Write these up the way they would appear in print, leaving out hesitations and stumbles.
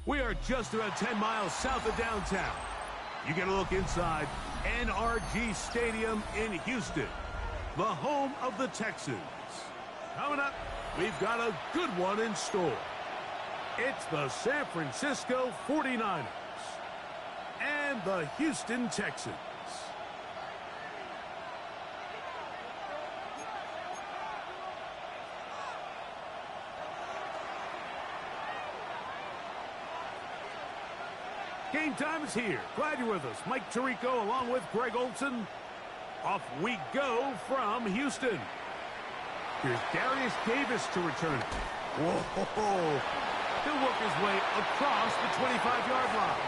We are just about 10 miles south of downtown. You get a look inside NRG Stadium in Houston, the home of the Texans. Coming up, we've got a good one in store. It's the San Francisco 49ers and the Houston Texans. Game time is here. Glad you're with us. Mike Tirico along with Greg Olson. Off we go from Houston. Here's Darius Davis to return it. Whoa! He'll work his way across the 25-yard line.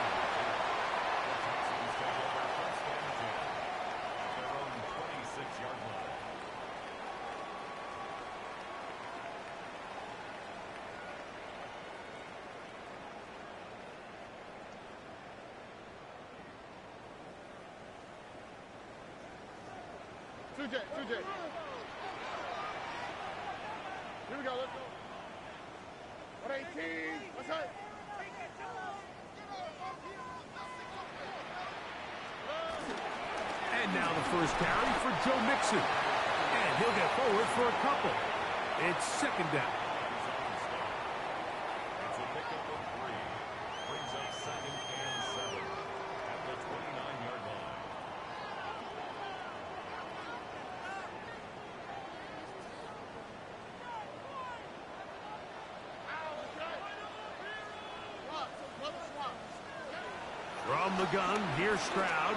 Here we go, let's go. 118, what's that? And now the first carry for Joe Mixon. And he'll get forward for a couple. It's second down. It's a pickup of 3. Brings up 2nd and 7 at the 29-yard line. From the gun, here's Stroud.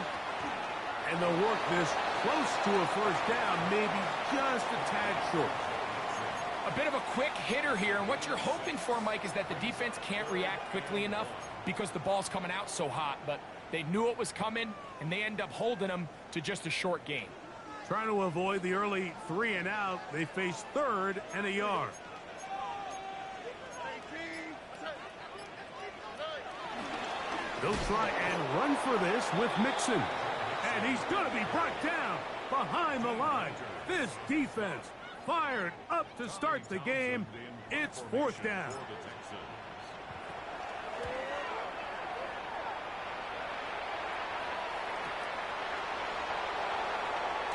And they'll work this close to a first down, maybe just a tad short. A bit of a quick hitter here, and what you're hoping for, Mike, is that the defense can't react quickly enough because the ball's coming out so hot. But they knew it was coming, and they end up holding them to just a short gain. Trying to avoid the early 3 and out, they face 3rd and a yard. They'll try and run for this with Mixon. And he's going to be brought down behind the line. This defense fired up to start the game. It's 4th down.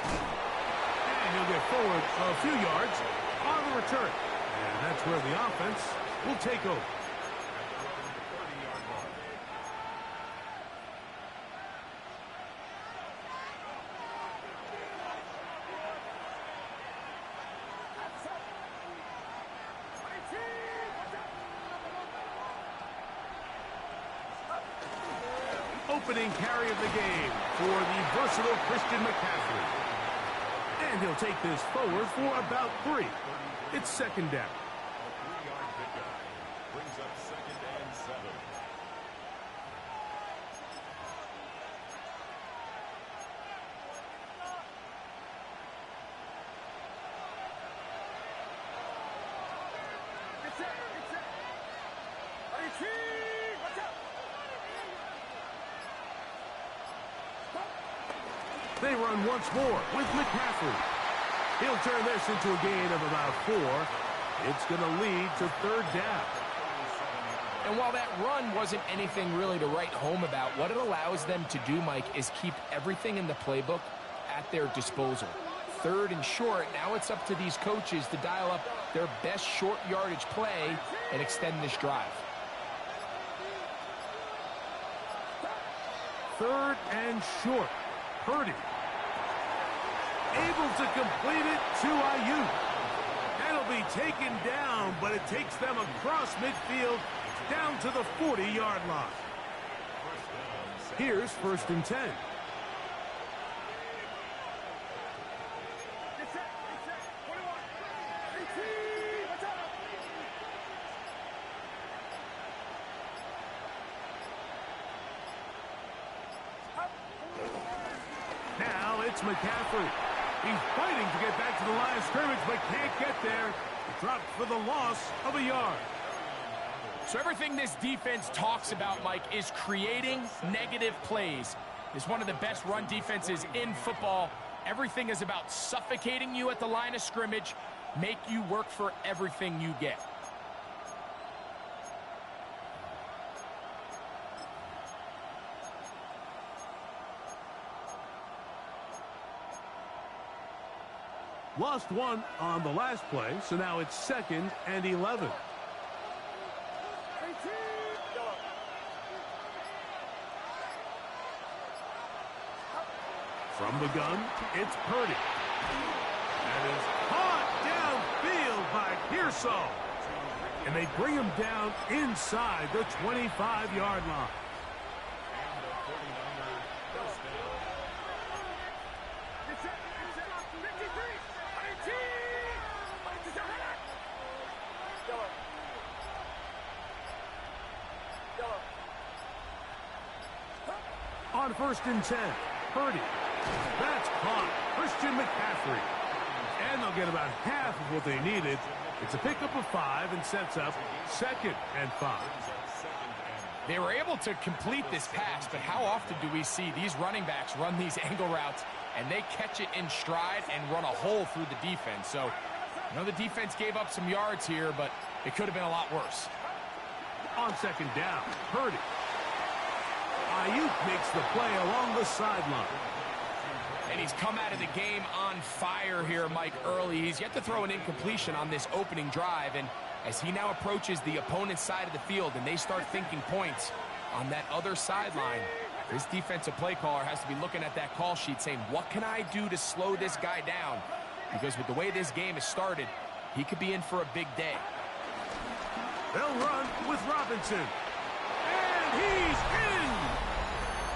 And he'll get forward a few yards on the return. And that's where the offense will take over. Opening carry of the game for the versatile Christian McCaffrey. And he'll take this forward for about 3. It's second down. A 3-yard pickup. Brings up 2nd and 7. They run once more with McCaffrey. He'll turn this into a gain of about 4. It's going to lead to 3rd down. And while that run wasn't anything really to write home about, what it allows them to do, Mike, is keep everything in the playbook at their disposal. 3rd and short, now it's up to these coaches to dial up their best short yardage play and extend this drive. 3rd and short. Purdy able to complete it to Ayuk. That'll be taken down, but it takes them across midfield down to the 40-yard line. Here's 1st and 10. Now it's McCaffrey. He's fighting to get back to the line of scrimmage, but can't get there. Dropped for the loss of a yard. So everything this defense talks about, Mike, is creating negative plays. It's one of the best run defenses in football. Everything is about suffocating you at the line of scrimmage, make you work for everything you get. Lost one on the last play, so now it's 2nd and 11. From the gun, it's Purdy. That is caught downfield by Pearsall. And they bring him down inside the 25-yard line. And the 49er first down. On 1st and 10, Purdy. That's caught. Christian McCaffrey. And they'll get about half of what they needed. It's a pickup of 5 and sets up 2nd and 5. They were able to complete this pass, but how often do we see these running backs run these angle routes and they catch it in stride and run a hole through the defense? So, I know the defense gave up some yards here, but it could have been a lot worse. On 2nd down, Purdy. Ayuk makes the play along the sideline. And he's come out of the game on fire here, Mike, early. He's yet to throw an incompletion on this opening drive. And as he now approaches the opponent's side of the field and they start thinking points on that other sideline, this defensive play caller has to be looking at that call sheet saying, what can I do to slow this guy down? Because with the way this game has started, he could be in for a big day. They'll run with Robinson. And he's in!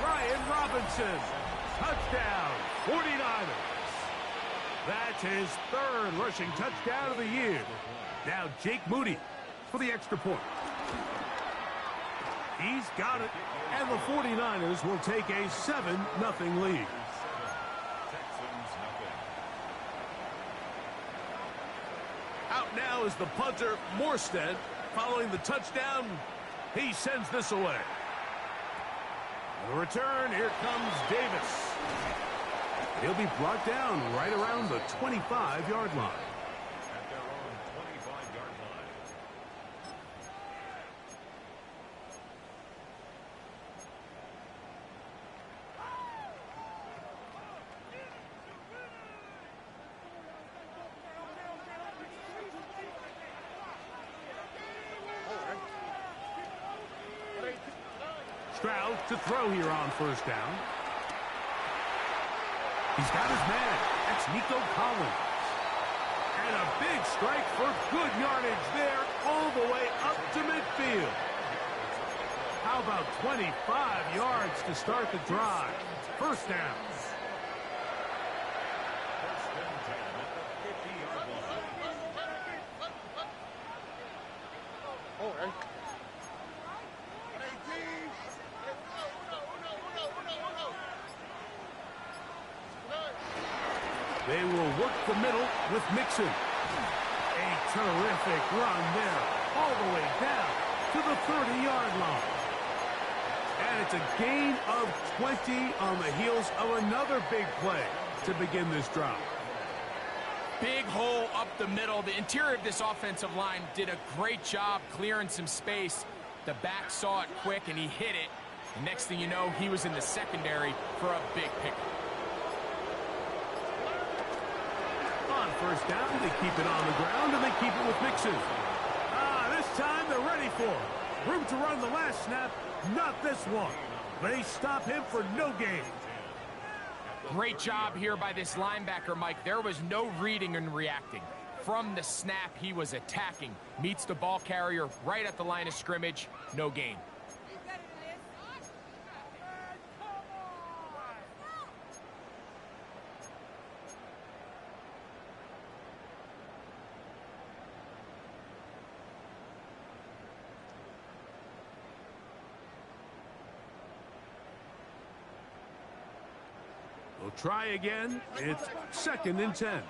Brian Robinson. Touchdown, 49ers. That's his 3rd rushing touchdown of the year. Now Jake Moody for the extra point. He's got it, and the 49ers will take a 7-0 lead. Out now is the punter, Morstead. Following the touchdown, he sends this away. The return, here comes Davis. He'll be brought down right around the 25-yard line. At their own 25-yard line. Stroud to throw here on 1st down. He's got his man. That's Nico Collins. And a big strike for good yardage there all the way up to midfield. How about 25 yards to start the drive? 1st down. First and 10 at the 50-yard line. Oh, hey. They will work the middle with Mixon. A terrific run there, all the way down to the 30-yard line. And it's a gain of 20 on the heels of another big play to begin this drive. Big hole up the middle. The interior of this offensive line did a great job clearing some space. The back saw it quick, and he hit it. And next thing you know, he was in the secondary for a big pickup. On 1st down, they keep it on the ground, and they keep it with Mixon. This time they're ready for it. Room to run the last snap, not this one. They stop him for no gain. Great job here by this linebacker, Mike. There was no reading and reacting. From the snap, he was attacking. Meets the ball carrier right at the line of scrimmage, no gain. We'll try again. It's 2nd and 10.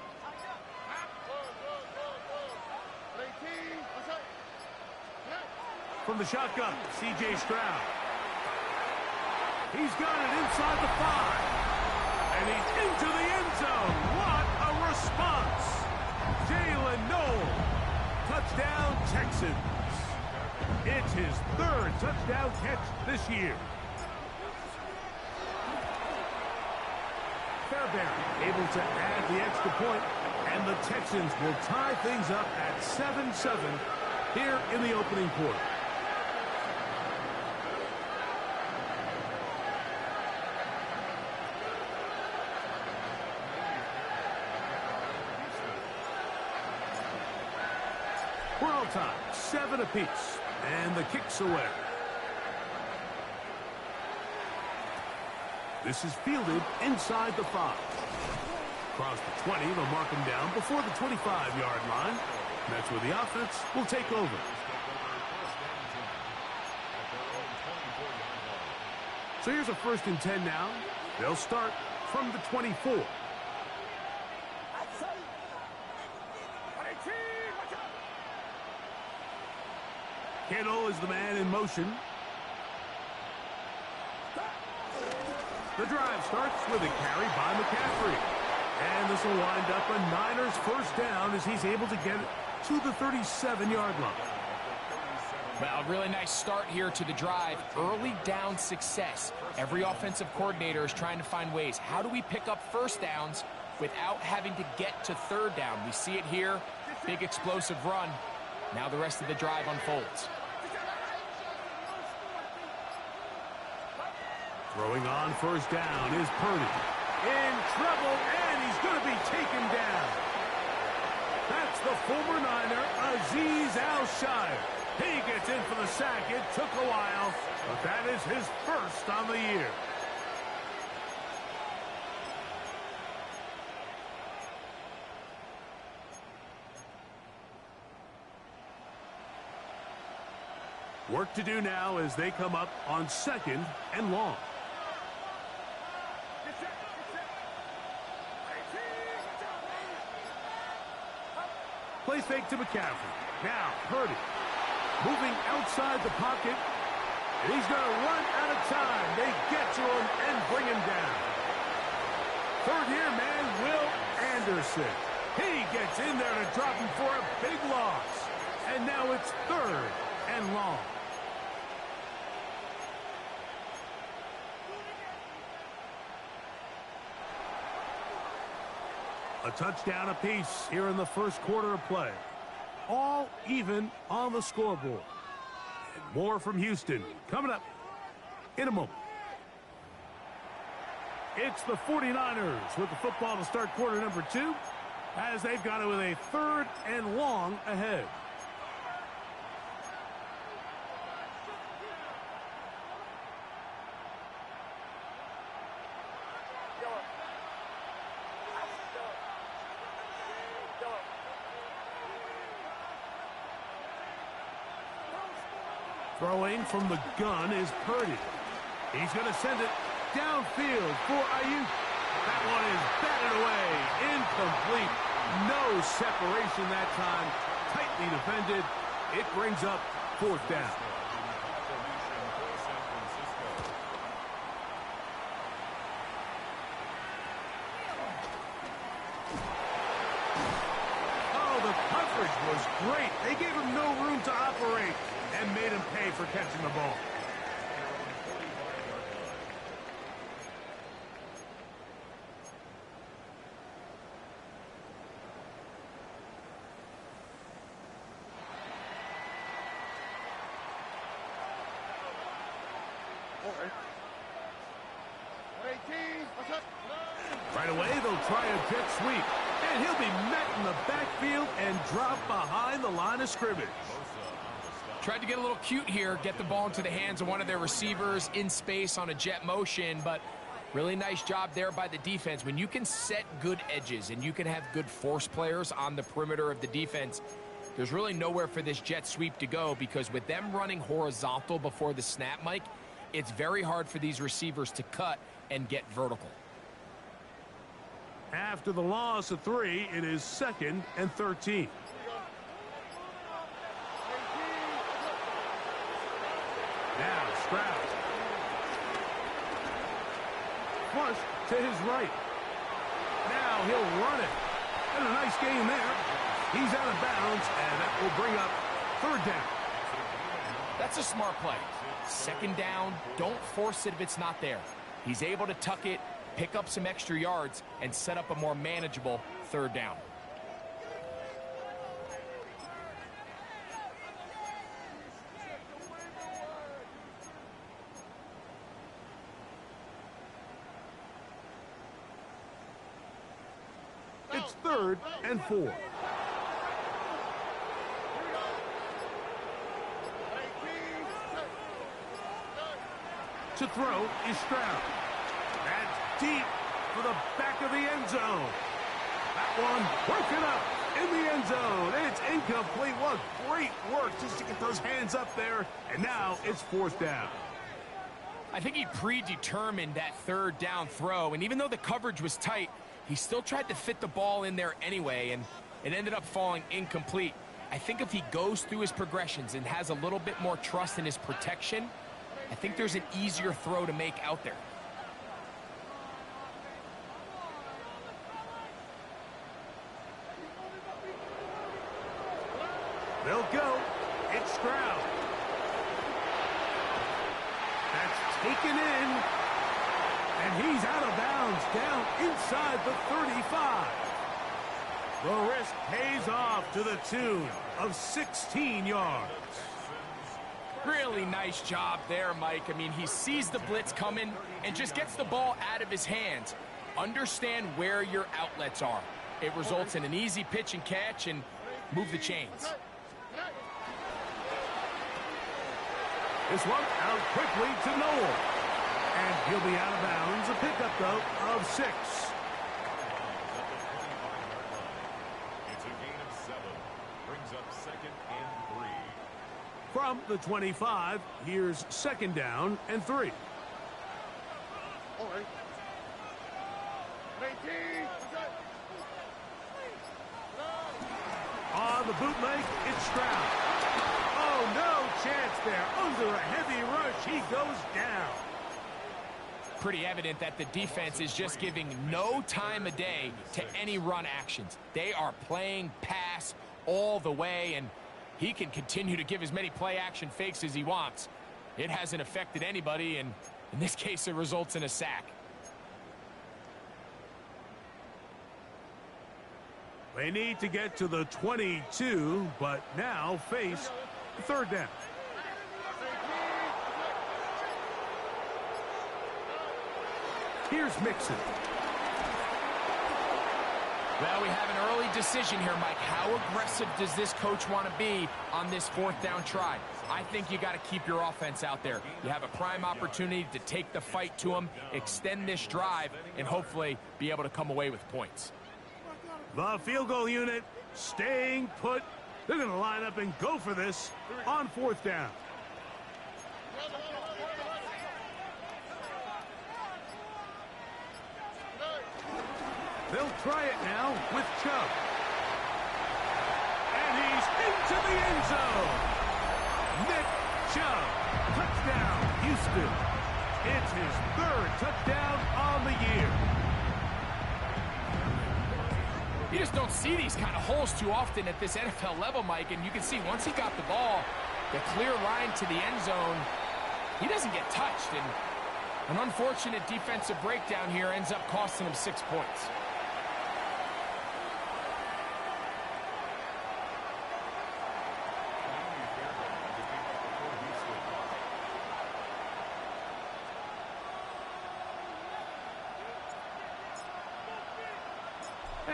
From the shotgun, C.J. Stroud. He's got it inside the 5. And he's into the end zone. What a response. Jalen Noel. Touchdown, Texans. It's his 3rd touchdown catch this year. Fairbairn able to add the extra point. And the Texans will tie things up at 7-7 here in the opening quarter. We're all tied, 7 apiece, and the kick's away. This is fielded inside the 5. Across the 20, they'll mark him down before the 25-yard line. That's where the offense will take over. So here's a 1st and 10 now. They'll start from the 24. Kittle is the man in motion. The drive starts with a carry by McCaffrey. And this will wind up a Niners 1st down as he's able to get it to the 37-yard line. Well, really nice start here to the drive. Early down success. Every offensive coordinator is trying to find ways. How do we pick up 1st downs without having to get to 3rd down? We see it here. Big explosive run. Now the rest of the drive unfolds. Throwing on 1st down is Purdy. In trouble, and he's going to be taken down. That's the former Niner, Azeez Al-Shire. He gets in for the sack. It took a while, but that is his 1st on the year. Work to do now as they come up on 2nd and long. Play fake to McCaffrey. Now, Purdy moving outside the pocket. And he's going to run out of time. They get to him and bring him down. 3rd-year man, Will Anderson. He gets in there to drop him for a big loss. And now it's 3rd and long. A touchdown apiece here in the 1st quarter of play. All even on the scoreboard. And more from Houston coming up in a moment. It's the 49ers with the football to start quarter number 2 as they've got it with a 3rd and long ahead. Throwing from the gun is Purdy. He's going to send it downfield for Ayuk. That one is batted away. Incomplete. No separation that time. Tightly defended. It brings up 4th down. Oh, the coverage was great. They gave him no room to operate and made him pay for catching the ball. Right away, they'll try a jet sweep. And he'll be met in the backfield and dropped behind the line of scrimmage. Tried to get a little cute here, get the ball into the hands of one of their receivers in space on a jet motion, but really nice job there by the defense. When you can set good edges and you can have good force players on the perimeter of the defense, there's really nowhere for this jet sweep to go, because with them running horizontal before the snap, Mike, it's very hard for these receivers to cut and get vertical. After the loss of 3, it is 2nd and 13. Now Stroud. Flush to his right. Now he'll run it. And a nice game there. He's out of bounds, and that will bring up 3rd down. That's a smart play. 2nd down, don't force it if it's not there. He's able to tuck it, pick up some extra yards, and set up a more manageable 3rd down. It's 3rd and 4. To throw is Stroud. That's deep for the back of the end zone. That one broken up in the end zone. It's incomplete. What great work just to get those hands up there. And now it's 4th down. I think he predetermined that 3rd down throw, and even though the coverage was tight, he still tried to fit the ball in there anyway, and it ended up falling incomplete. I think if he goes through his progressions and has a little bit more trust in his protection, I think there's an easier throw to make out there. They'll go. It's Stroud. That's taken in. And he's out of bounds down inside the 35. The risk pays off to the tune of 16 yards. Really nice job there, Mike. I mean, he sees the blitz coming and just gets the ball out of his hands. Understand where your outlets are. It results in an easy pitch and catch and move the chains. This one out quickly to Noel. And he'll be out of bounds. A pickup, though, of 6. It's a gain of 7. Brings up 2nd and 3. From the 25, here's 2nd down and 3. All right. 19. On the bootleg, it's Stroud. Oh, no chance there. Under a heavy rush, he goes down. Pretty evident that the defense is just giving no time of day to any run actions. They are playing pass all the way, and he can continue to give as many play-action fakes as he wants. It hasn't affected anybody, and in this case, it results in a sack. They need to get to the 22, but now face 3rd down. Here's Mixon. Well, we have an early decision here, Mike. How aggressive does this coach want to be on this 4th down try? I think you got to keep your offense out there. You have a prime opportunity to take the fight to them, extend this drive, and hopefully be able to come away with points. The field goal unit staying put. They're going to line up and go for this on 4th down. They'll try it now with Chubb. And he's into the end zone. Nick Chubb. Touchdown, Houston. It's his 3rd touchdown on the year. You just don't see these kind of holes too often at this NFL level, Mike, and you can see once he got the ball, the clear line to the end zone, he doesn't get touched, and an unfortunate defensive breakdown here ends up costing him 6 points.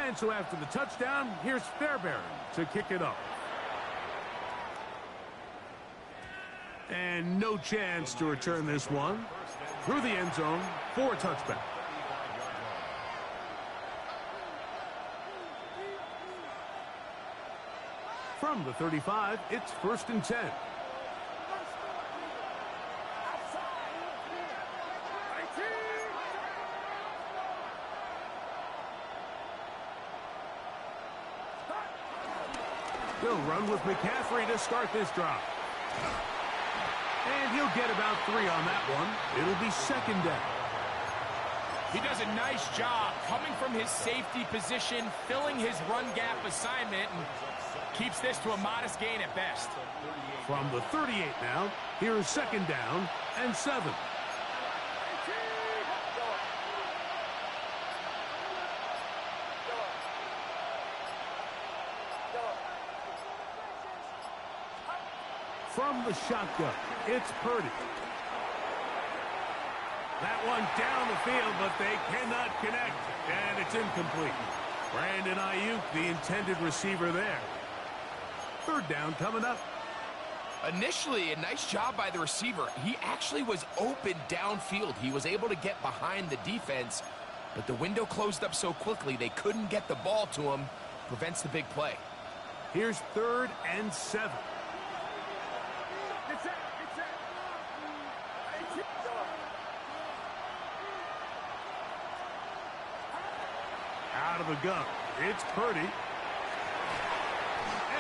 And so after the touchdown, here's Fairbairn to kick it up. And no chance to return this one. Through the end zone for a touchback. From the 35, it's 1st and 10. They'll run with McCaffrey to start this drive. And he'll get about 3 on that one. It'll be 2nd down. He does a nice job coming from his safety position, filling his run gap assignment, and keeps this to a modest gain at best. From the 38 now, here's 2nd down and 7. From the shotgun, it's Purdy. That one down the field, but they cannot connect, and it's incomplete. Brandon Ayuk, the intended receiver there. Third down coming up. Initially, a nice job by the receiver. He actually was open downfield. He was able to get behind the defense, but the window closed up so quickly they couldn't get the ball to him. Prevents the big play. Here's 3rd and 7. Out of the gun. It's Purdy.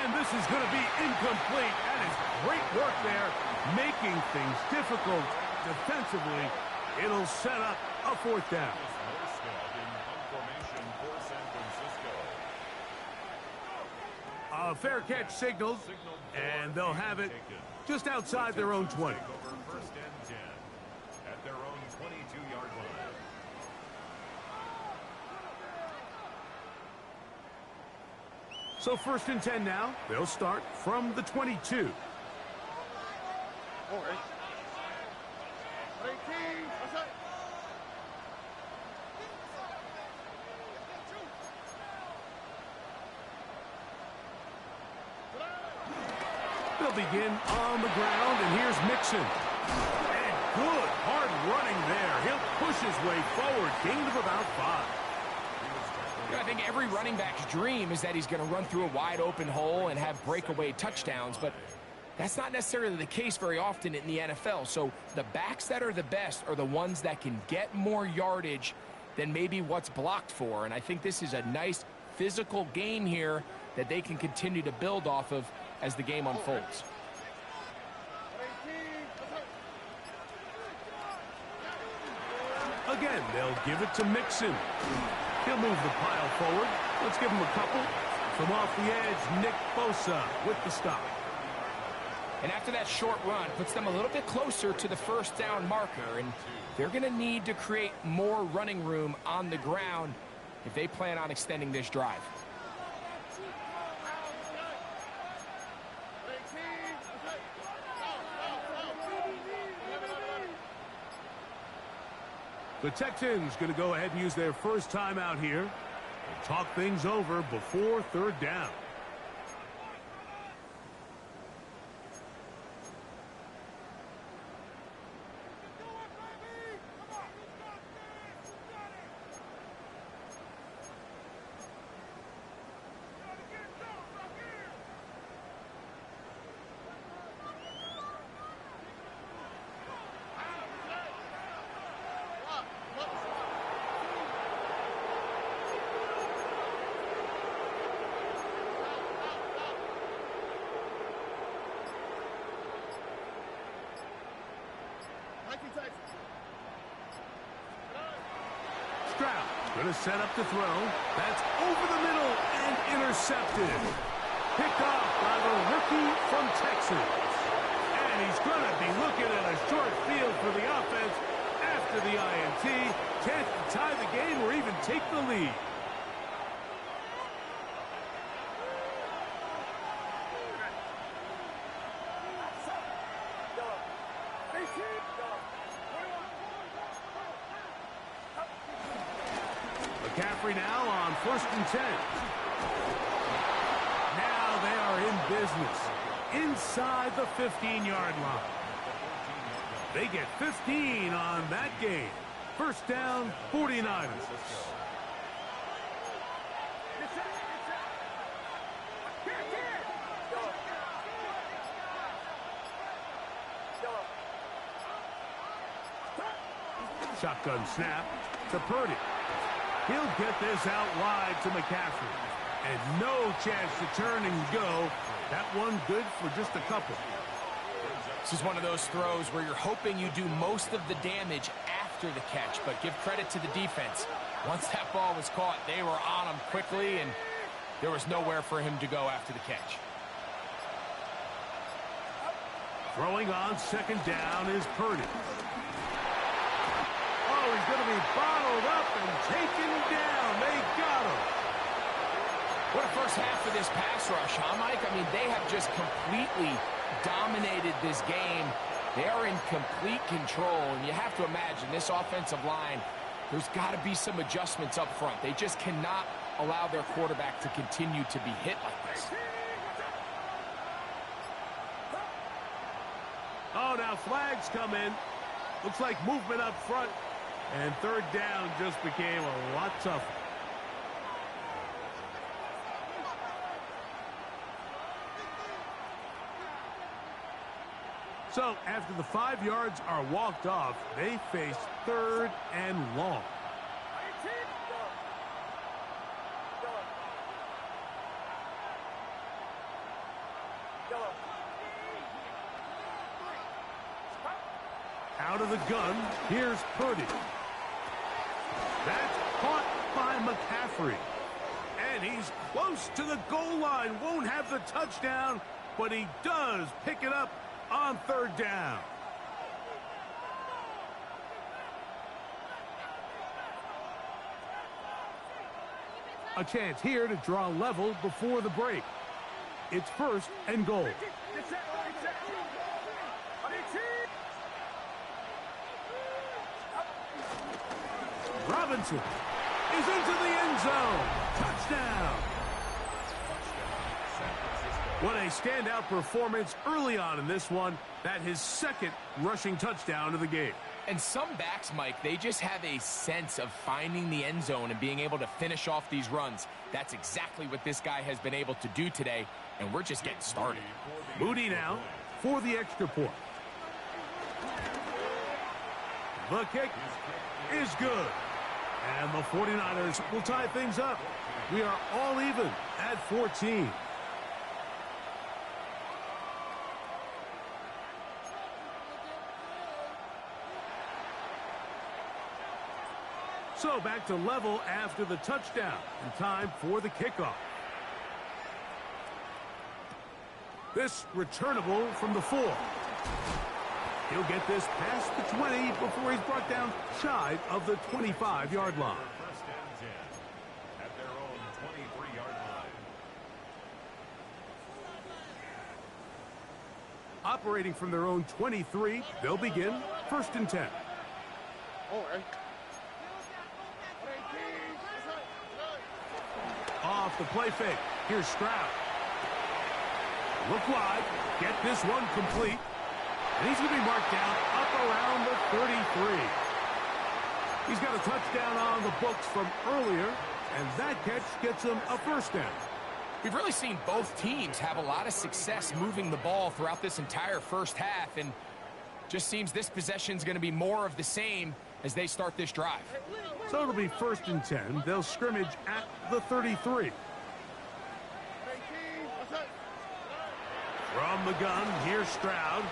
And this is going to be incomplete. That is great work there, making things difficult defensively. It'll set up a 4th down. A fair catch signaled, and they'll have it just outside their own 20. First and 10 at their own 22-yard line. So 1st and 10 now. They'll start from the 22. All right. They'll begin on the ground, and here's Mixon. And good, hard running there. He'll push his way forward, gain of about 5. I think every running back's dream is that he's going to run through a wide open hole and have breakaway touchdowns, but that's not necessarily the case very often in the NFL. So the backs that are the best are the ones that can get more yardage than maybe what's blocked for. And I think this is a nice physical game here that they can continue to build off of as the game unfolds. Again, they'll give it to Mixon. He'll move the pile forward. Let's give him a couple. From off the edge, Nick Bosa with the stop. And after that short run, puts them a little bit closer to the 1st down marker. And they're going to need to create more running room on the ground if they plan on extending this drive. The Texans going to go ahead and use their first timeout here and talk things over before 3rd down. Stroud going to set up to throw. That's over the middle and intercepted. Picked off by the rookie from Texas. And he's going to be looking at a short field for the offense after the INT. Chance to tie the game or even take the lead. McCaffrey now on 1st and 10. Now they are in business inside the 15-yard line. They get 15 on that game. 1st down, 49ers. Shotgun snap to Purdy. He'll get this out wide to McCaffrey. And no chance to turn and go. That one good for just a couple. This is one of those throws where you're hoping you do most of the damage after the catch, but give credit to the defense. Once that ball was caught, they were on him quickly, and there was nowhere for him to go after the catch. Throwing on 2nd down is Purdy. Oh, he's going to be bottled up and taken down. They got him. What a first half for this pass rush, huh, Mike? I mean, they have just completely dominated this game. They are in complete control, and you have to imagine this offensive line There's got to be some adjustments up front. They just cannot allow their quarterback to continue to be hit like this. Oh, now flags come in. Looks like movement up front. And third down just became a lot tougher. So, after the 5 yards are walked off, they face third and long. Out of the gun, here's Purdy. That's caught by McCaffrey. And he's close to the goal line. Won't have the touchdown, but he does pick it up on third down. A chance here to draw level before the break. It's first and goal. Robinson is into the end zone. Touchdown. What a standout performance early on in this one. That his second rushing touchdown of the game. And some backs, Mike, they just have a sense of finding the end zone and being able to finish off these runs. That's exactly what this guy has been able to do today, and we're just getting started. Moody now for the extra point. The kick is good. And the 49ers will tie things up. We are all even at 14. So back to level after the touchdown. And time for the kickoff. This returnable from the 4. He'll get this past the 20 before he's brought down shy of the 25-yard line. First and 10 at their own 23-yard line. Operating from their own 23, they'll begin first and 10. All right. Off the play fake. Here's Stroud. Look wide. Get this one complete. And he's going to be marked down up around the 33. He's got a touchdown on the books from earlier, and that catch gets him a first down. We've really seen both teams have a lot of success moving the ball throughout this entire first half, and just seems this possession's going to be more of the same as they start this drive. So it'll be first and 10. They'll scrimmage at the 33. From the gun, here's Stroud.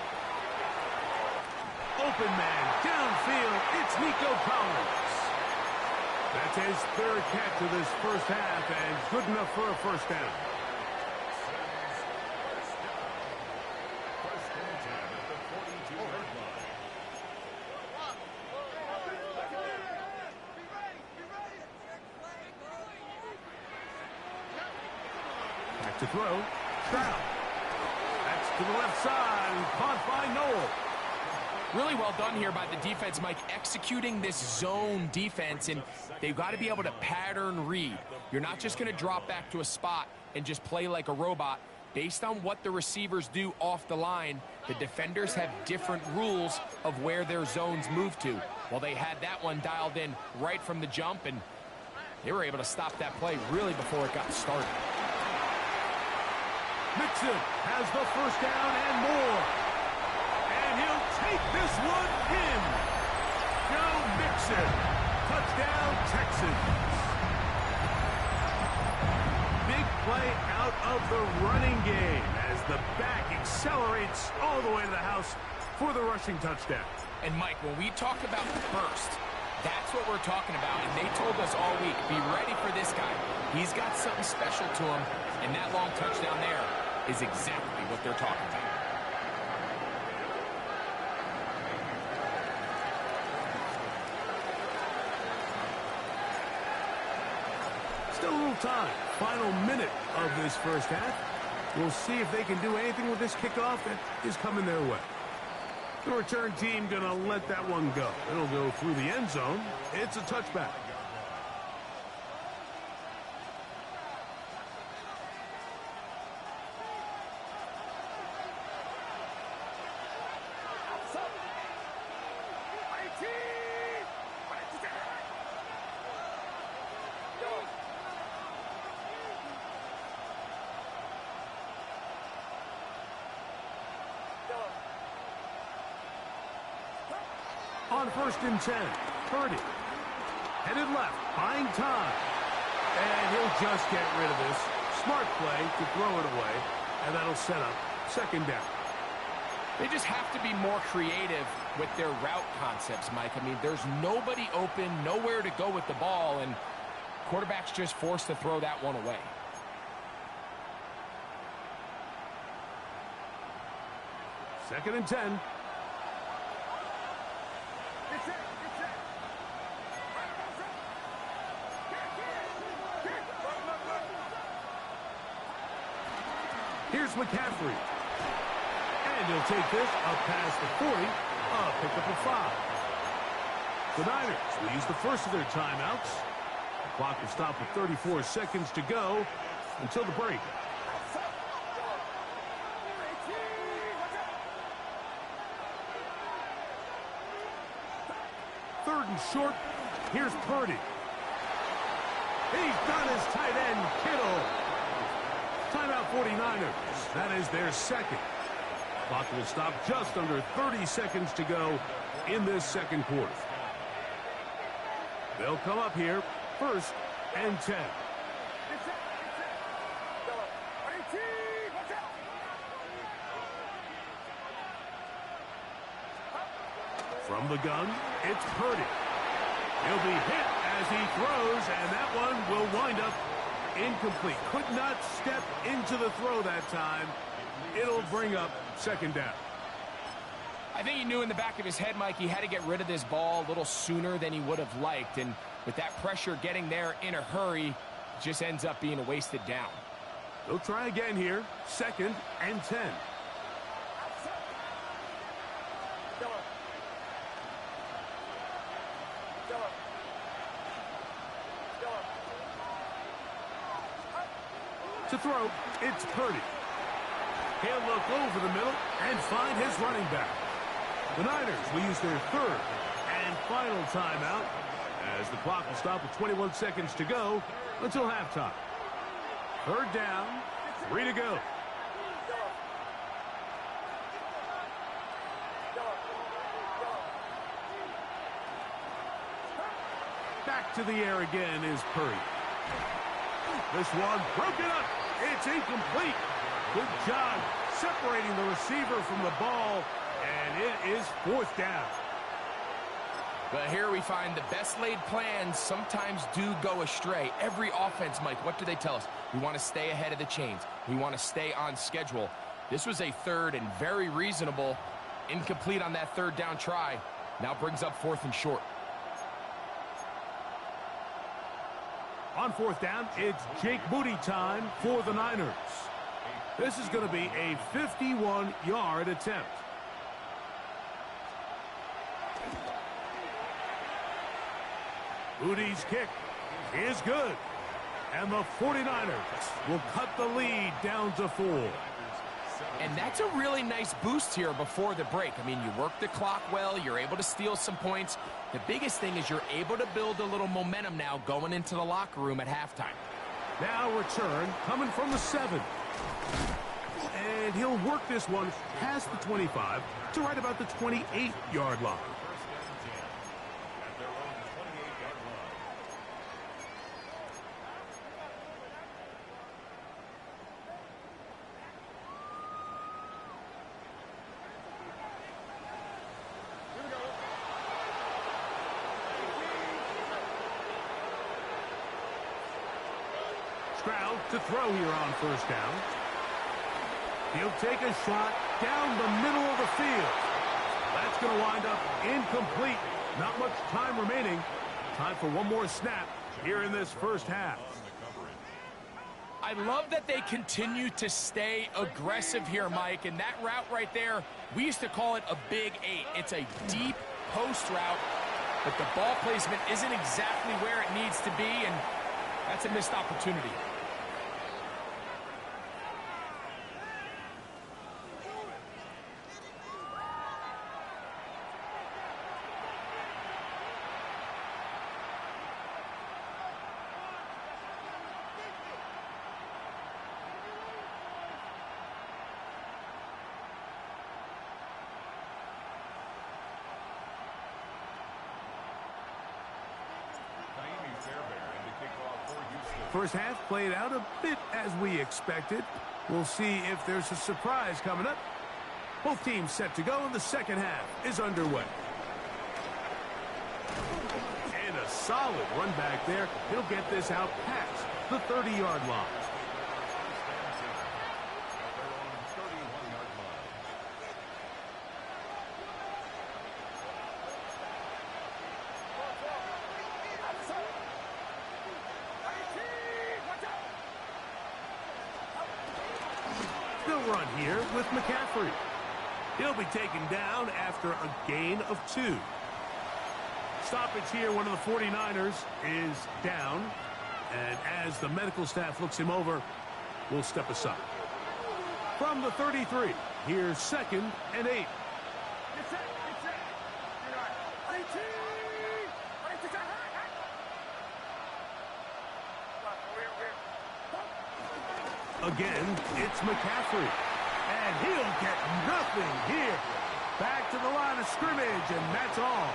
Open man, downfield, it's Nico Collins. That's his third catch of this first half, and good enough for a first down. First and 10 at the 42-yard line. Back to throw, Stroud. That's to the left side, caught by Noel. Really well done here by the defense, Mike, executing this zone defense, and they've got to be able to pattern read. You're not just going to drop back to a spot and just play like a robot. Based on what the receivers do off the line, the defenders have different rules of where their zones move to. Well, they had that one dialed in right from the jump, and they were able to stop that play really before it got started. Mixon has the first down and more. And he'll take this one in. Joe Mixon. Touchdown, Texans. Big play out of the running game as the back accelerates all the way to the house for the rushing touchdown. And, Mike, when we talk about burst, that's what we're talking about. And they told us all week, be ready for this guy. He's got something special to him. And that long touchdown there is exactly what they're talking about. Still a little time. Final minute of this first half. We'll see if they can do anything with this kickoff that is coming their way. The return team going to let that one go. It'll go through the end zone. It's a touchback. On 1st and 10, Purdy. Headed left, buying time. And he'll just get rid of this. Smart play to throw it away. And that'll set up 2nd down. They just have to be more creative with their route concepts, Mike. I mean, there's nobody open, nowhere to go with the ball, and quarterback's just forced to throw that one away. Second and 10. Here's McCaffrey. And he'll take this up past the 40, pick up a 5. The Niners will use the first of their timeouts. The clock will stop with 34 seconds to go until the break. Third and short. Here's Purdy. He's done his tight end, Kittle. Timeout 49ers. That is their second. Clock will stop just under 30 seconds to go in this second quarter. They'll come up here, 1st and 10. From the gun, it's Purdy. He'll be hit as he throws, and that one will wind up incomplete. Could not step into the throw that time. It'll bring up 2nd down. I think he knew in the back of his head, Mike, he had to get rid of this ball a little sooner than he would have liked. And with that pressure getting there in a hurry, it just ends up being a wasted down. They'll try again here. 2nd and 10. To throw, it's Purdy. He'll look over the middle and find his running back. The Niners will use their 3rd and final timeout as the clock will stop with 21 seconds to go until halftime. 3rd down, 3 to go. Back to the air again is Purdy. This one broken up. It's incomplete. Good job separating the receiver from the ball, and it is 4th down. But here we find the best laid plans sometimes do go astray. Every offense, Mike, what do they tell us? We want to stay ahead of the chains. We want to stay on schedule. This was a 3rd and very reasonable. Incomplete on that 3rd down try. Now brings up 4th and short. On 4th down, it's Jake Moody time for the Niners. This is going to be a 51-yard attempt. Moody's kick is good. And the 49ers will cut the lead down to 4. And that's a really nice boost here before the break. I mean, you work the clock well. You're able to steal some points. The biggest thing is you're able to build a little momentum now going into the locker room at halftime. Now return coming from the 7. And he'll work this one past the 25 to right about the 28-yard line. Stroud to throw here on 1st down. He'll take a shot down the middle of the field. That's going to wind up incomplete. Not much time remaining. Time for one more snap here in this 1st half. I love that they continue to stay aggressive here, Mike, and that route right there, we used to call it a big 8. It's a deep post route, but the ball placement isn't exactly where it needs to be, and that's a missed opportunity. First half played out a bit as we expected. We'll see if there's a surprise coming up. Both teams set to go, and the second half is underway. And a solid run back there. He'll get this out past the 30-yard line. Run here with McCaffrey. He'll be taken down after a gain of 2. Stoppage here, one of the 49ers is down, and as the medical staff looks him over, we'll step aside. From the 33, here's 2nd and 8. Again, it's McCaffrey. And he'll get nothing here. Back to the line of scrimmage, and that's all.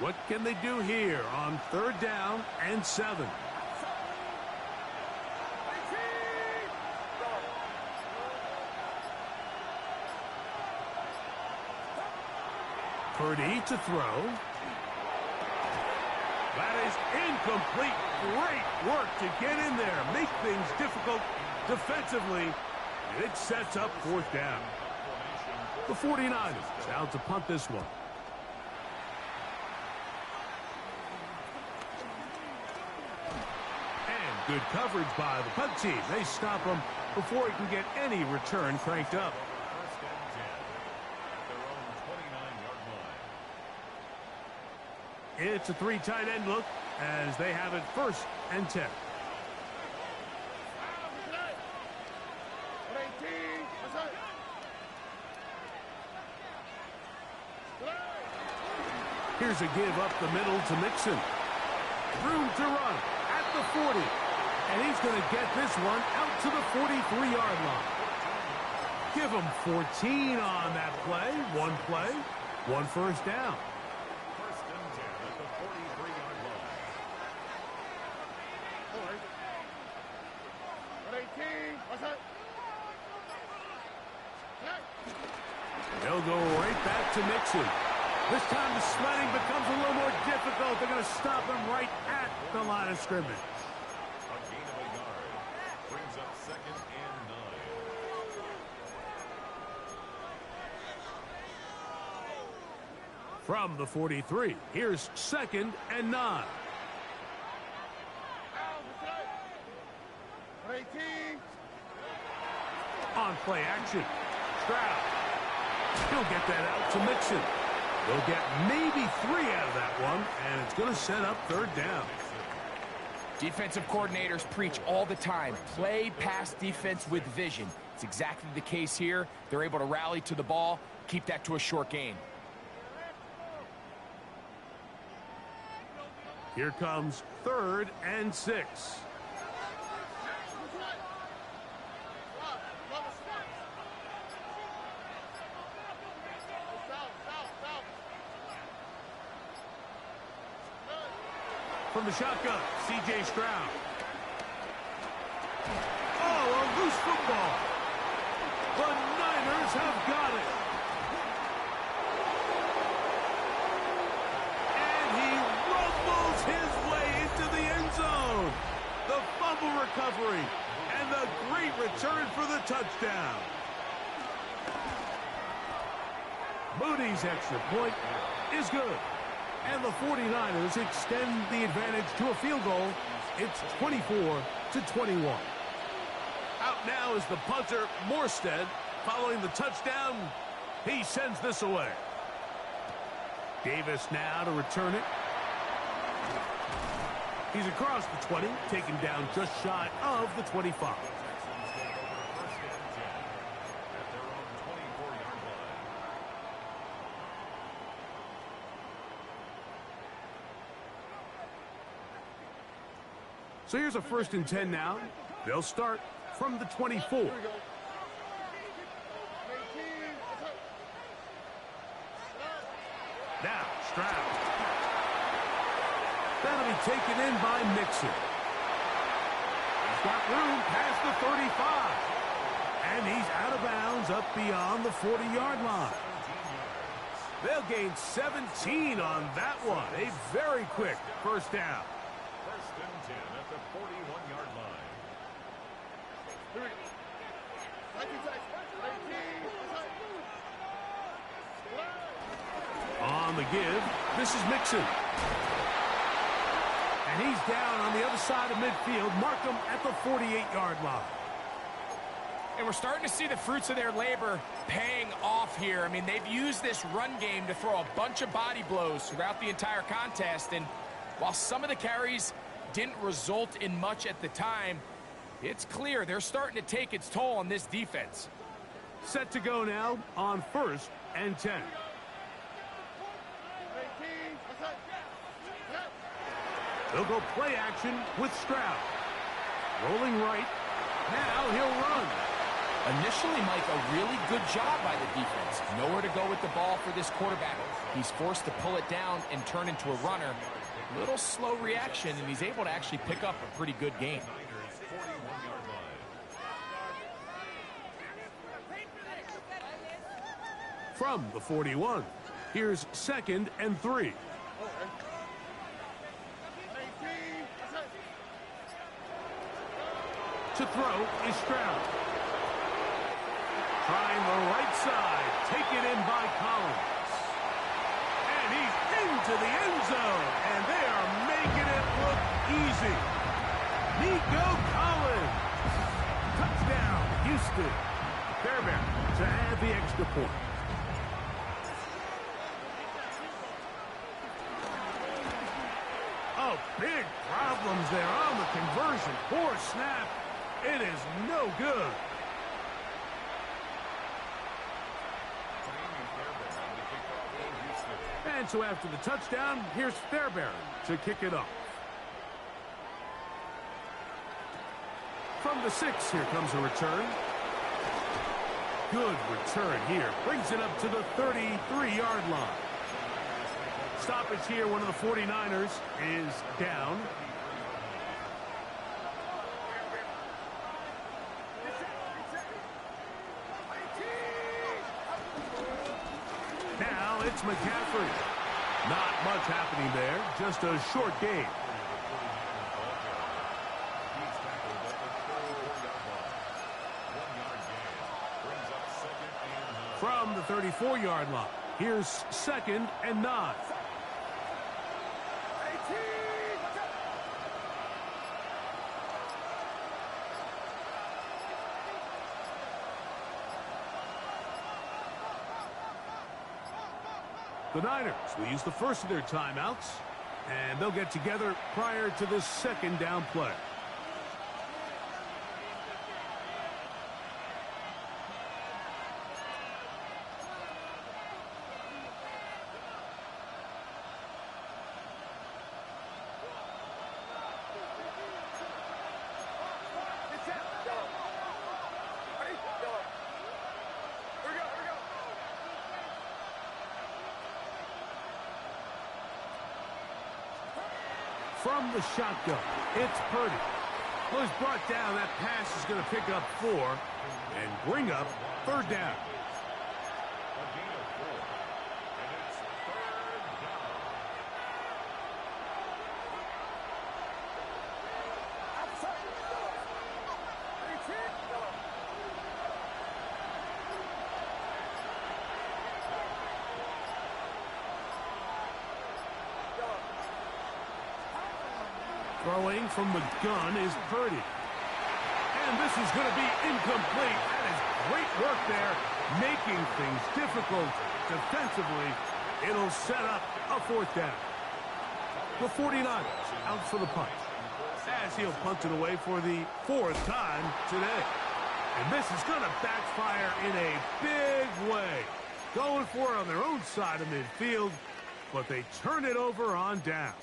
What can they do here on 3rd down and 7? Purdy to throw. That is incomplete. Great work to get in there. Make things difficult defensively. And it sets up 4th down. The 49ers out to punt this one. And good coverage by the punt team. They stop him before he can get any return cranked up. It's a 3 tight end look as they have it 1st and 10. Here's a give up the middle to Mixon. Room to run at the 40. And he's going to get this one out to the 43-yard line. Give him 14 on that play. 1 first down. They'll go right back to Mixon. This time the sledding becomes a little more difficult. They're going to stop him right at the line of scrimmage. A gain of a yard. Brings up 2nd and 9. From the 43, here's 2nd and 9. On play action. Stroud. He'll get that out to Mixon. They'll get maybe 3 out of that one, and it's going to set up 3rd down. Defensive coordinators preach all the time. Play pass defense with vision. It's exactly the case here. They're able to rally to the ball, keep that to a short gain. Here comes 3rd and 6. From the shotgun, C.J. Stroud. Oh, a loose football. The Niners have got it. And he rumbles his way into the end zone. The fumble recovery and the great return for the touchdown. Moody's extra point is good. And the 49ers extend the advantage to a field goal. It's 24-21. Out now is the punter, Morstead. Following the touchdown, he sends this away. Davis now to return it. He's across the 20, taken down just shy of the 25. So here's a 1st and 10 now. They'll start from the 24. Now, Stroud. That'll be taken in by Mixon. He's got room past the 35. And he's out of bounds up beyond the 40-yard line. They'll gain 17 on that one. A very quick 1st down. 1st and 10 at the 41-yard line. On the give, this is Mixon. And he's down on the other side of midfield. Mark him at the 48-yard line. And we're starting to see the fruits of their labor paying off here. I mean, they've used this run game to throw a bunch of body blows throughout the entire contest. And while some of the carries didn't result in much at the time, it's clear they're starting to take its toll on this defense. Set to go now on 1st and 10. They'll go play action with Stroud. Rolling right. Now he'll run. Initially, Mike, a really good job by the defense. Nowhere to go with the ball for this quarterback. He's forced to pull it down and turn into a runner. Little slow reaction, and he's able to actually pick up a pretty good gain. From the 41, here's 2nd and 3. To throw is Stroud. Trying the right side. Taken in by Collins. And he's into the end zone. And they are making it look easy. Nico Collins. Touchdown, Houston. Fairbairn to add the extra point. Oh, big problems there on the conversion. Poor snap. It is no good. And so after the touchdown, here's Fairbairn to kick it off. From the 6, here comes a return. Good return here. Brings it up to the 33-yard line. Stoppage here, one of the 49ers is down. Now it's McCaffrey. Not much happening there, just a short game. From the 34-yard line, here's 2nd and 9. The Niners will use the first of their timeouts, and they'll get together prior to this 2nd down play. From the shotgun, it's Purdy. Well, he's brought down. That pass is going to pick up 4 and bring up 3rd down. Throwing from the gun is Purdy. And this is going to be incomplete. That is great work there, making things difficult defensively. It'll set up a 4th down. The 49ers out for the punt, as he'll punt it away for the 4th time today. And this is going to backfire in a big way. Going for it on their own side of midfield, but they turn it over on downs.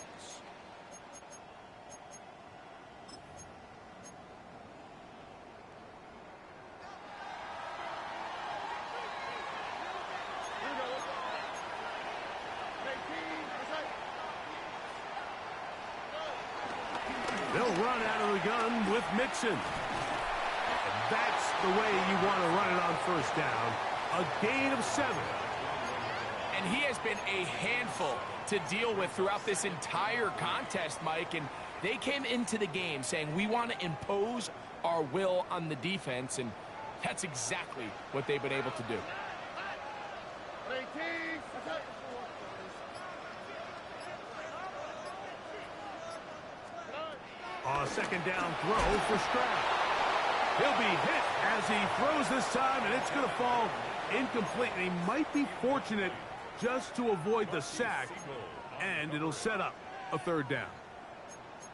They'll run out of the gun with Mixon. And that's the way you want to run it on 1st down. A gain of 7. And he has been a handful to deal with throughout this entire contest, Mike. And they came into the game saying, we want to impose our will on the defense. And that's exactly what they've been able to do. A 2nd down throw for Stroud. He'll be hit as he throws this time, and it's going to fall incomplete. And he might be fortunate just to avoid the sack, and it'll set up a 3rd down.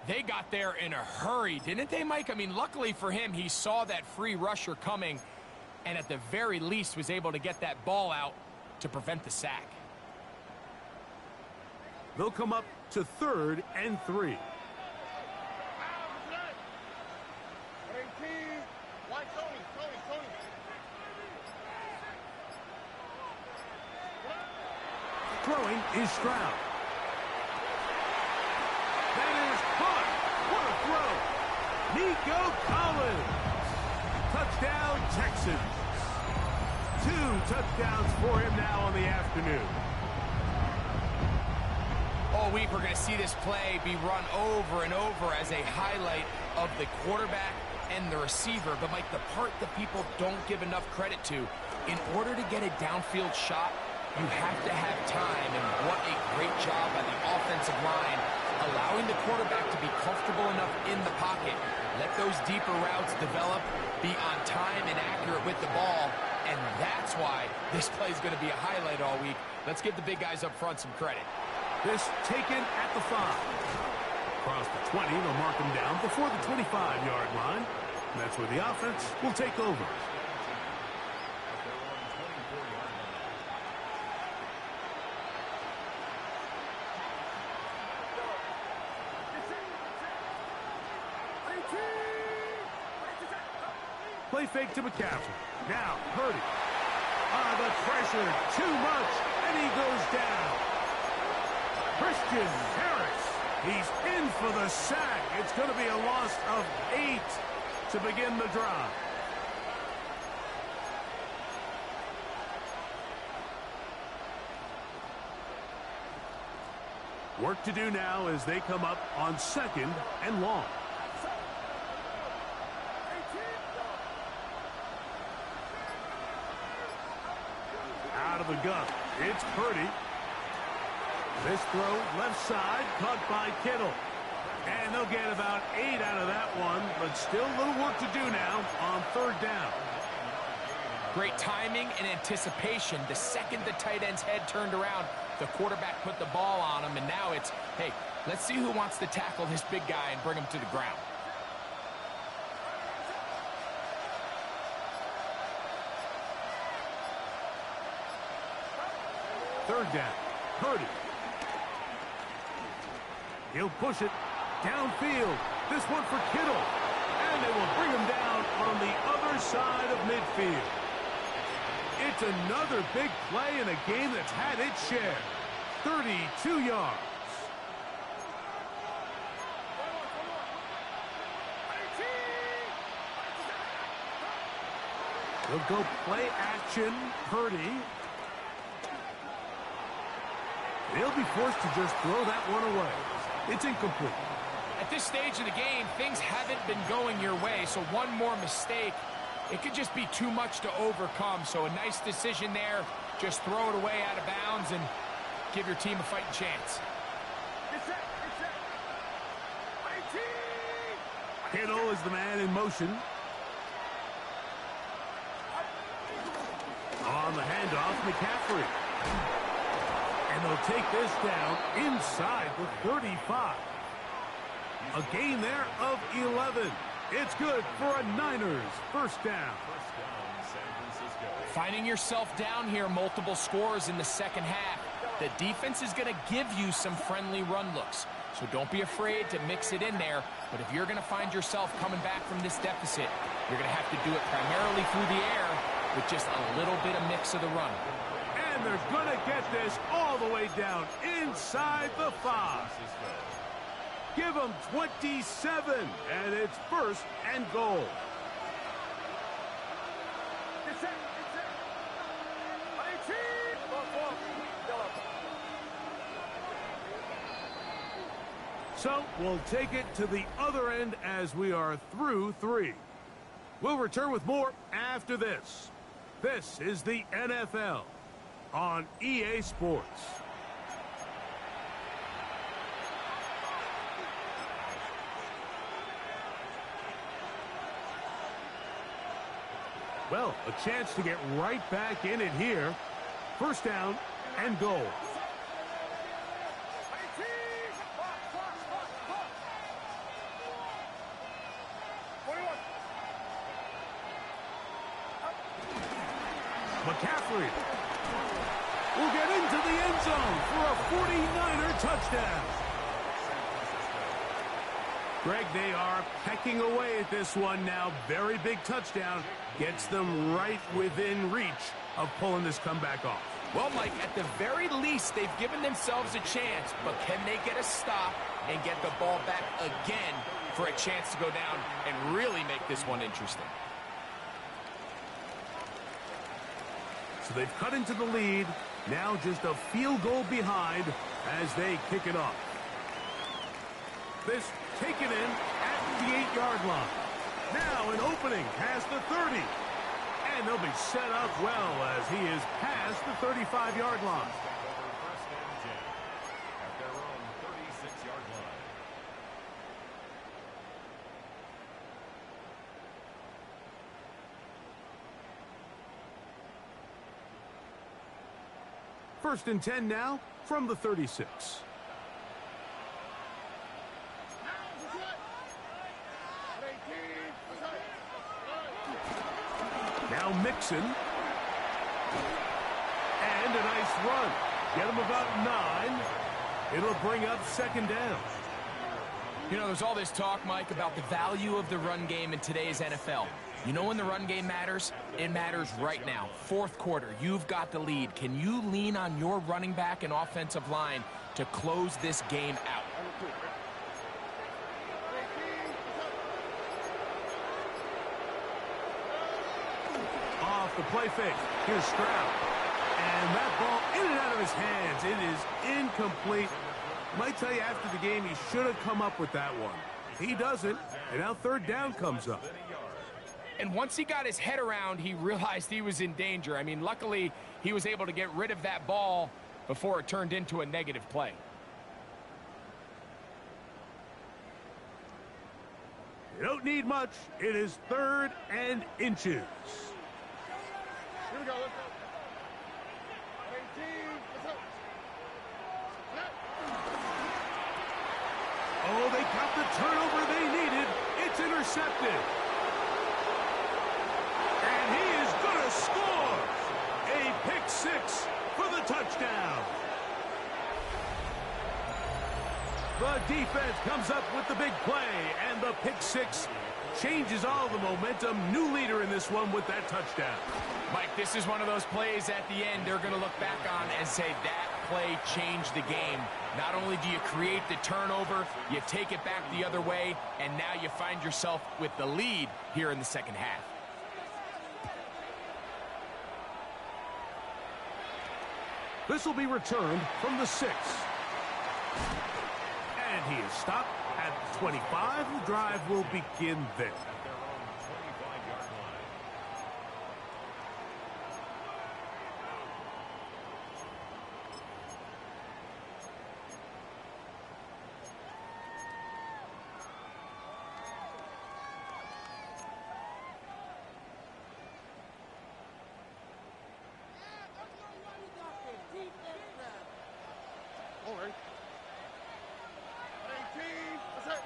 They got there in a hurry, didn't they, Mike? I mean, luckily for him, he saw that free rusher coming, and at the very least was able to get that ball out to prevent the sack. They'll come up to 3rd and 3. Throwing is Stroud. That is caught. What a throw. Nico Collins. Touchdown, Texans. 2 touchdowns for him now on the afternoon. All week we're going to see this play be run over and over as a highlight of the quarterback and the receiver. But, Mike, the part that people don't give enough credit to, in order to get a downfield shot, you have to have time, and what a great job by the offensive line, allowing the quarterback to be comfortable enough in the pocket, let those deeper routes develop, be on time and accurate with the ball, and that's why this play is going to be a highlight all week. Let's give the big guys up front some credit. This taken at the 5. Across the 20, they'll mark him down before the 25-yard line. And that's where the offense will take over. Play fake to McCaffrey. Now, Purdy. The pressure, too much, and he goes down. Christian Harris. He's in for the sack. It's going to be a loss of 8 to begin the drive. Work to do now as they come up on 2nd and long. Out of the gun, it's Purdy. This throw left side, caught by Kittle. And they'll get about 8 out of that one, but still a little work to do now on 3rd down. Great timing and anticipation. The second the tight end's head turned around, the quarterback put the ball on him, and now it's, hey, let's see who wants to tackle this big guy and bring him to the ground. Third down, Purdy. He'll push it downfield. This one for Kittle. And they will bring him down on the other side of midfield. It's another big play in a game that's had its share. 32 yards. They'll go play action. Purdy. They'll be forced to just throw that one away. It's incomplete. At this stage of the game, things haven't been going your way, so one more mistake, it could just be too much to overcome. So a nice decision there. Just throw it away out of bounds and give your team a fighting chance. Get set. 18. Kittle is the man in motion. On the handoff, McCaffrey. And they'll take this down inside the 35. A gain there of 11. It's good for a Niners first down. Finding yourself down here, multiple scores in the second half. The defense is going to give you some friendly run looks. So don't be afraid to mix it in there. But if you're going to find yourself coming back from this deficit, you're going to have to do it primarily through the air with just a little bit of mix of the run. And they're going to get this all the way down inside the 5. Give them 27, and it's first and goal. So we'll take it to the other end as we are through 3. We'll return with more after this. This is the NFL on EA Sports. Well, a chance to get right back in it here. First down and goal. McCaffrey will get into the end zone for a 49er touchdown. Greg, they are pecking away at this one now. Very big touchdown. Gets them right within reach of pulling this comeback off. Well, Mike, at the very least, they've given themselves a chance, but can they get a stop and get the ball back again for a chance to go down and really make this one interesting? So they've cut into the lead. Now just a field goal behind as they kick it off. This taken in at the 8-yard line. Now an opening past the 30. And they'll be set up well as he is past the 35-yard line. First and 10 now from the 36. Now Mixon. And a nice run. Get him about 9. It'll bring up second down. You know, there's all this talk, Mike, about the value of the run game in today's NFL. You know when the run game matters? It matters right now. Fourth quarter, you've got the lead. Can you lean on your running back and offensive line to close this game out? Off the play fake. Here's Stroud. And that ball in and out of his hands. It is incomplete. I might tell you after the game he should have come up with that one. He doesn't, and now third down comes up. And once he got his head around, he realized he was in danger. I mean, luckily, he was able to get rid of that ball before it turned into a negative play. You don't need much. It is third and inches. Here we go. Let's go. 18. Let's go. Oh, they got the turnover they needed. It's intercepted. And he is going to score. A pick 6 for the touchdown. The defense comes up with the big play, and the pick 6 changes all the momentum. New leader in this one with that touchdown. Mike, this is one of those plays at the end they're going to look back on and say that play changed the game. Not only do you create the turnover, you take it back the other way, and now you find yourself with the lead here in the second half. This will be returned from the 6. And he is stopped at 25. The drive will begin there. worry. 18. That's it.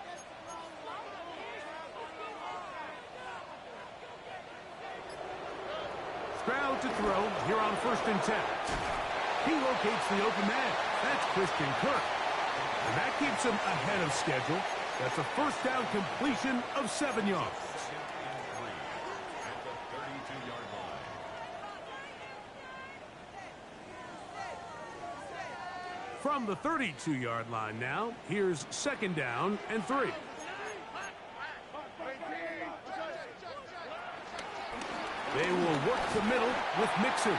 Stroud to throw here on 1st and 10. He locates the open man. That's Christian Kirk. And that keeps him ahead of schedule. That's a first down completion of 7 yards. Second and 3 at the 32-yard line. From the 32-yard line now, here's 2nd down and 3. They will work the middle with Mixon.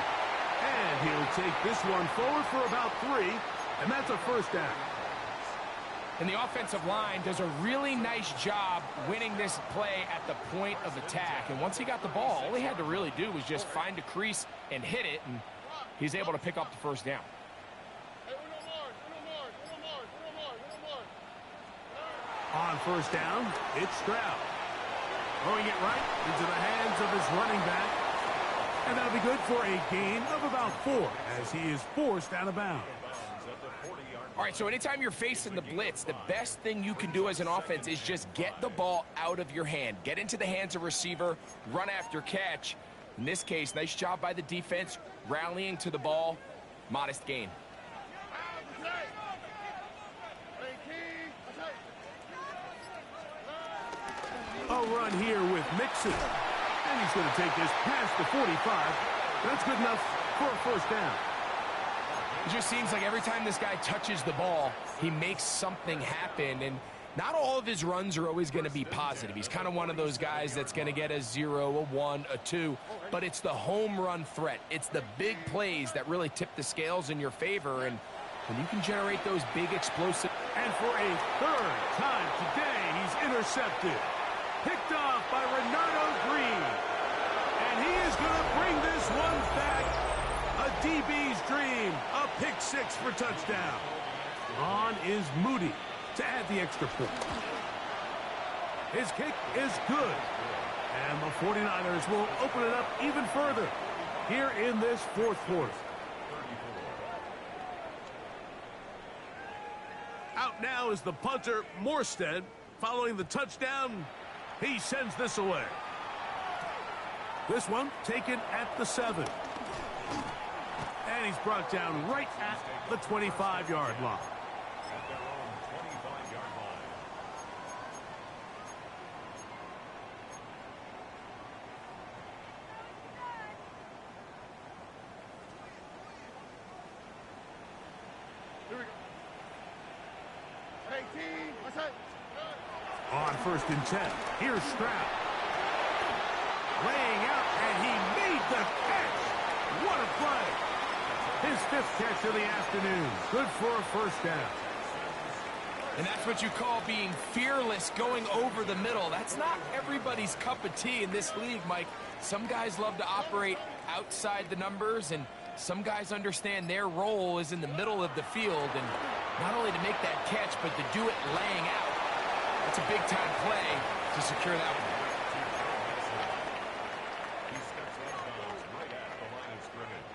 And he'll take this one forward for about 3, and that's a first down. And the offensive line does a really nice job winning this play at the point of attack. And once he got the ball, all he had to really do was just find a crease and hit it, and he's able to pick up the first down. On 1st down, it's Stroud. Throwing it right into the hands of his running back. And that'll be good for a gain of about 4 as he is forced out of bounds. All right, so anytime you're facing the blitz, the best thing you can do as an offense is just get the ball out of your hand. Get into the hands of receiver, run after catch. In this case, nice job by the defense, rallying to the ball. Modest gain. A run here with Mixon. And he's going to take this past the 45. That's good enough for a first down. It just seems like every time this guy touches the ball, he makes something happen. And not all of his runs are always going to be positive. He's kind of one of those guys that's going to get a 0, a 1, a 2. But it's the home run threat. It's the big plays that really tip the scales in your favor. And when you can generate those big explosive. And for a 3rd time today, he's intercepted. Picked off by Renardo Green. And he is going to bring this one back. A DB's dream. A pick 6 for touchdown. On is Moody to add the extra point. His kick is good. And the 49ers will open it up even further here in this 4th quarter. Out now is the punter, Morstead. Following the touchdown, he sends this away. This one taken at the 7. And he's brought down right at the 25-yard line. At their own 25-yard line. Here we go. 18. That's it. On 1st and 10, here's Stroud. Laying out, and he made the catch. What a play. His 5th catch of the afternoon. Good for a first down. And that's what you call being fearless, going over the middle. That's not everybody's cup of tea in this league, Mike. Some guys love to operate outside the numbers, and some guys understand their role is in the middle of the field. And not only to make that catch, but to do it laying out. That's a big-time play to secure that one. He steps out of bounds right at the line of scrimmage.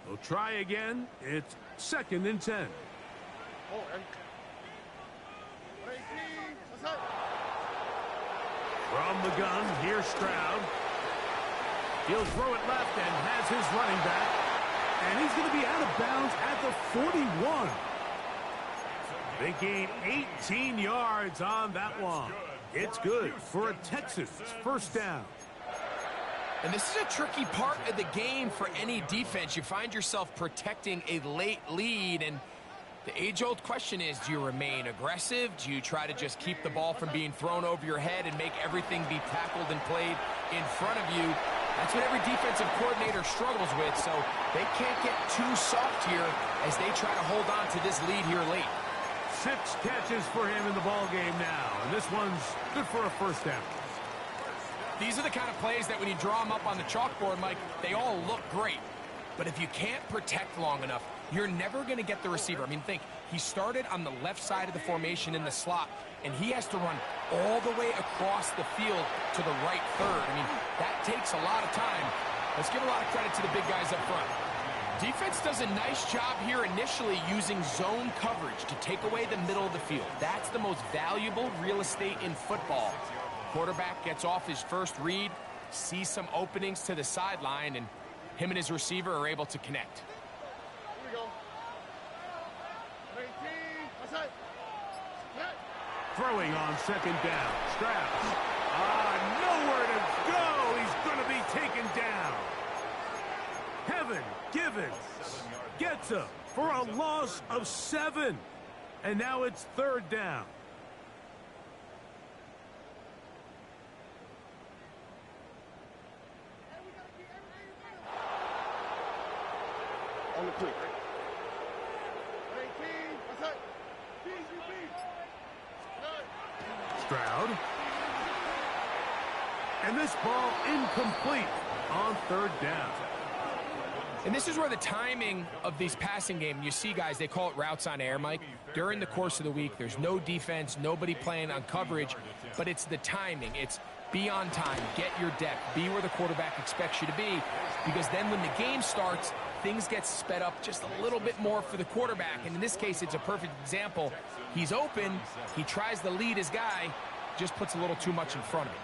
They'll try again. It's 2nd and 10. Oh, and 18. That's it. From the gun, here's Stroud. He'll throw it left and has his running back. And he's going to be out of bounds at the 41. They gain 18 yards on that one. It's good for a Texans first down. And this is a tricky part of the game for any defense. You find yourself protecting a late lead, and the age-old question is, do you remain aggressive? Do you try to just keep the ball from being thrown over your head and make everything be tackled and played in front of you? That's what every defensive coordinator struggles with, so they can't get too soft here as they try to hold on to this lead here late. 6 catches for him in the ball game now, and this one's good for a first down. These are the kind of plays that when you draw them up on the chalkboard, Mike, they all look great. But if you can't protect long enough, you're never going to get the receiver. I mean, think, he started on the left side of the formation in the slot, and he has to run all the way across the field to the right third. I mean, that takes a lot of time. Let's give a lot of credit to the big guys up front. Defense does a nice job here initially using zone coverage to take away the middle of the field. That's the most valuable real estate in football. Quarterback gets off his first read, sees some openings to the sideline, and him and his receiver are able to connect. Here we go. 18. Outside. Net. Throwing on second down. Strauss. Nowhere to go. He's going to be taken down. Kevin Givens gets him for a loss of 7. And now it's third down. On the quick. 18. Outside. Stroud. And this ball incomplete on third down. And this is where the timing of these passing game, you see guys, they call it routes on air, Mike. During the course of the week, there's no defense, nobody playing on coverage, but it's the timing. It's be on time, get your depth, be where the quarterback expects you to be, because then when the game starts, things get sped up just a little bit more for the quarterback. And in this case, it's a perfect example. He's open, he tries to lead his guy, just puts a little too much in front of him.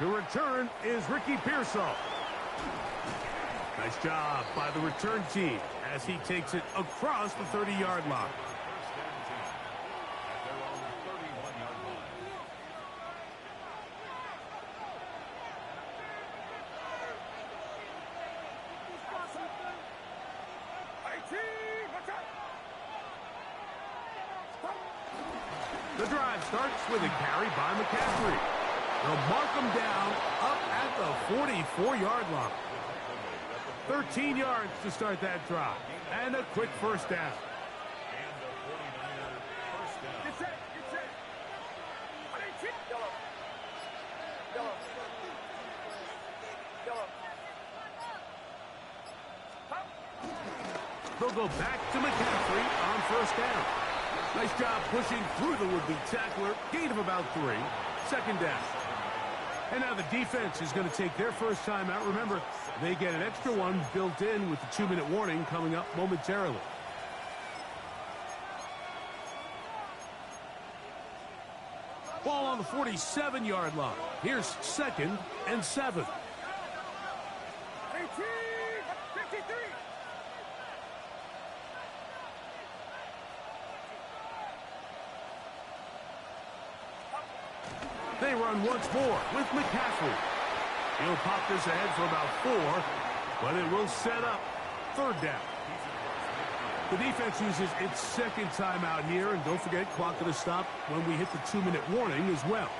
To return is Ricky Pearsall. Nice job by the return team as he takes it across the 30-yard line. The drive starts with a carry by McCaffrey. They'll mark him down up at the 44-yard line. 13 yards to start that drive. And a quick first down. They'll go back to McCaffrey on first down. Nice job pushing through the would-be tackler. Gain of about 3. Second down. And now the defense is going to take their first time out. Remember, they get an extra one built in with the 2-minute warning coming up momentarily. Ball on the 47-yard line. Here's 2nd and 7. 53. They run once more with McCaffrey. He'll pop this ahead for about 4, but it will set up third down. The defense uses its second timeout here, and don't forget, clock going to stop when we hit the 2-minute warning as well.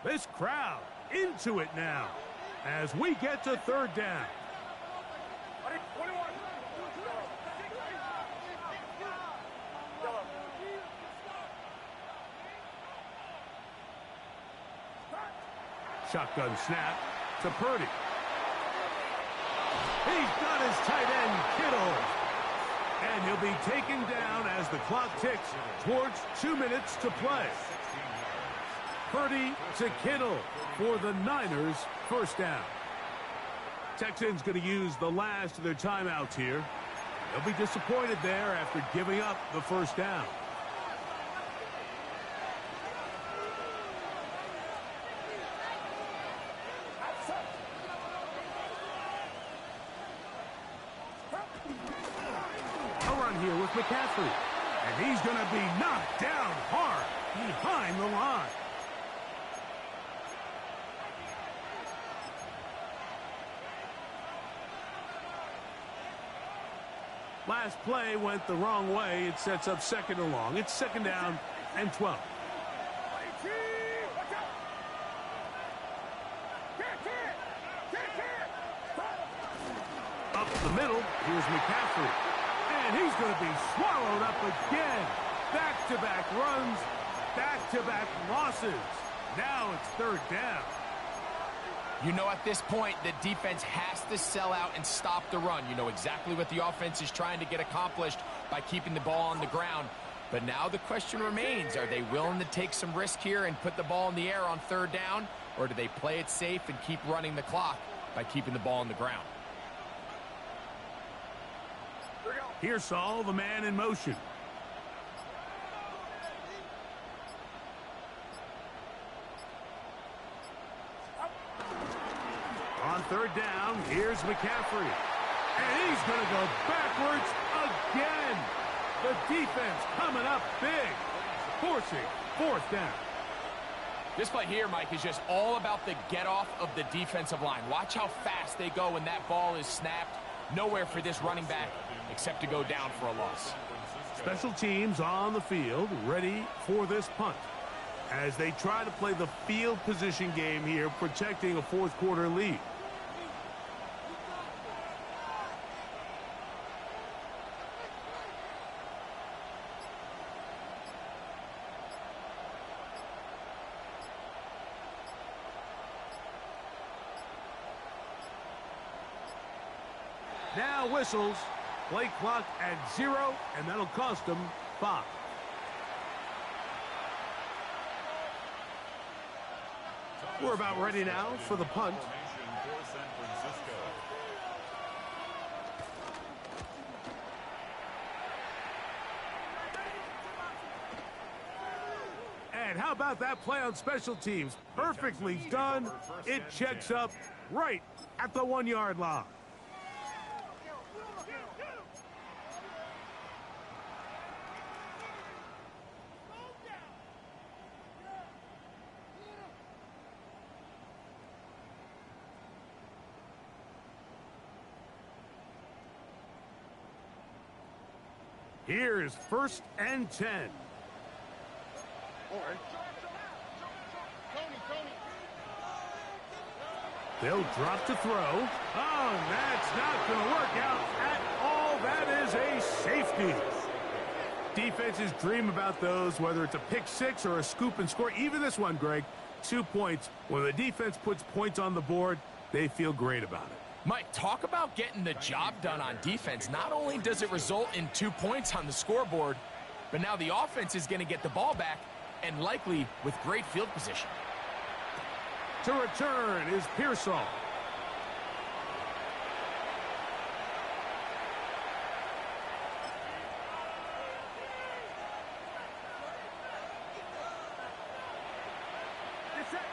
This crowd into it now as we get to third down. Shotgun snap to Purdy. He's got his tight end, Kittle. And he'll be taken down as the clock ticks towards 2 minutes to play. Purdy to Kittle for the Niners first down. Texans going to use the last of their timeouts here. They'll be disappointed there after giving up the first down. A run here with McCaffrey. And he's going to be knocked down hard behind the line. Last play went the wrong way. It sets up 2nd and long. It's 2nd down and 12. the middle. Here's McCaffrey. And he's going to be swallowed up again. Back-to-back runs, back-to-back losses. Now it's third down. You know, at this point, the defense has to sell out and stop the run. You know exactly what the offense is trying to get accomplished by keeping the ball on the ground. But now the question remains, are they willing to take some risk here and put the ball in the air on third down? Or do they play it safe and keep running the clock by keeping the ball on the ground? Pearsall, the man in motion. On third down, here's McCaffrey. And he's going to go backwards again. The defense coming up big, forcing fourth down. This play here, Mike, is just all about the get-off of the defensive line. Watch how fast they go when that ball is snapped. Nowhere for this running back except to go down for a loss. Special teams on the field, ready for this punt, as they try to play the field position game here, protecting a fourth quarter lead. Now whistles, play clock at 0, and that'll cost them 5. We're about ready now for the punt. And how about that play on special teams? Perfectly done. It checks up right at the 1-yard line. Here is 1st and 10. They'll drop to throw. Oh, that's not going to work out at all. That is a safety. Defenses dream about those, whether it's a pick six or a scoop and score. Even this one, Greg, 2 points. When the defense puts points on the board, they feel great about it. Mike, talk about getting the job done on defense. Not only does it result in 2 points on the scoreboard, but now the offense is going to get the ball back, and likely with great field position. To return is Pearsall.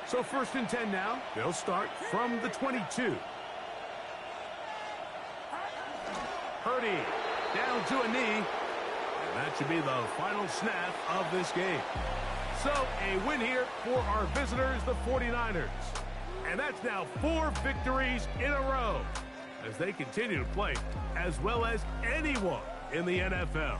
So 1st and 10 now. They'll start from the 22. Purdy down to a knee. And that should be the final snap of this game. So a win here for our visitors, the 49ers. And that's now 4 victories in a row as they continue to play as well as anyone in the NFL.